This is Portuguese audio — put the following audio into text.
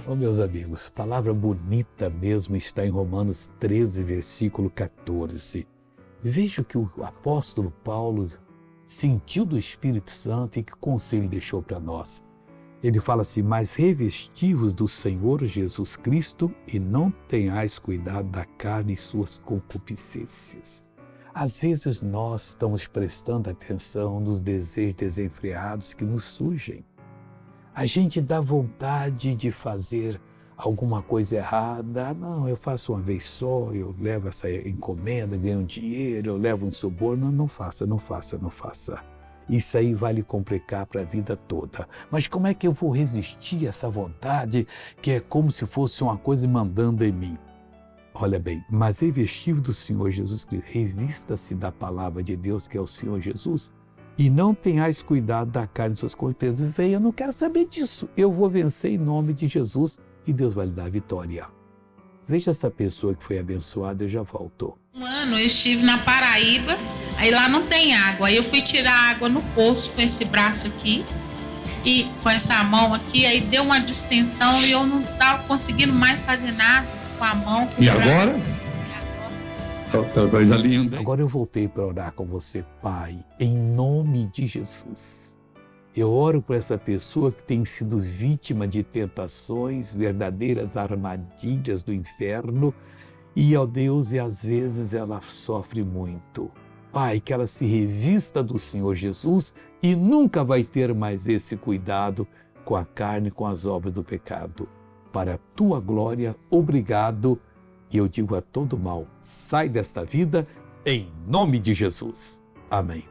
Oh, meus amigos, palavra bonita mesmo está em Romanos 13, versículo 14. Veja o que o apóstolo Paulo sentiu do Espírito Santo e que conselho deixou para nós. Ele fala assim: mas revesti-vos do Senhor Jesus Cristo e não tenhais cuidado da carne e suas concupiscências. Às vezes nós estamos prestando atenção nos desejos desenfreados que nos surgem. A gente dá vontade de fazer alguma coisa errada. Ah, não, eu faço uma vez só, eu levo essa encomenda, ganho um dinheiro, eu levo um suborno. Não faça. Isso aí vai lhe complicar para a vida toda. Mas como é que eu vou resistir a essa vontade que é como se fosse uma coisa mandando em mim? Olha bem, mas revestido do Senhor Jesus Cristo, revista-se da palavra de Deus, que é o Senhor Jesus, e não tenhais cuidado da carne de suas concupiscências. Venha, eu não quero saber disso. Eu vou vencer em nome de Jesus e Deus vai lhe dar a vitória. Veja essa pessoa que foi abençoada e já voltou. Um ano eu estive na Paraíba, aí lá não tem água. Aí eu fui tirar água no poço com esse braço aqui e com essa mão aqui. Aí deu uma distensão e eu não estava conseguindo mais fazer nada com a mão. Com e agora? Coisa linda. Agora eu voltei para orar com você, Pai, em nome de Jesus. Eu oro por essa pessoa que tem sido vítima de tentações, verdadeiras armadilhas do inferno, e, ó Deus, e às vezes ela sofre muito. Pai, que ela se revista do Senhor Jesus e nunca vai ter mais esse cuidado com a carne, com as obras do pecado. Para a tua glória, obrigado. E eu digo a todo mal, sai desta vida em nome de Jesus. Amém.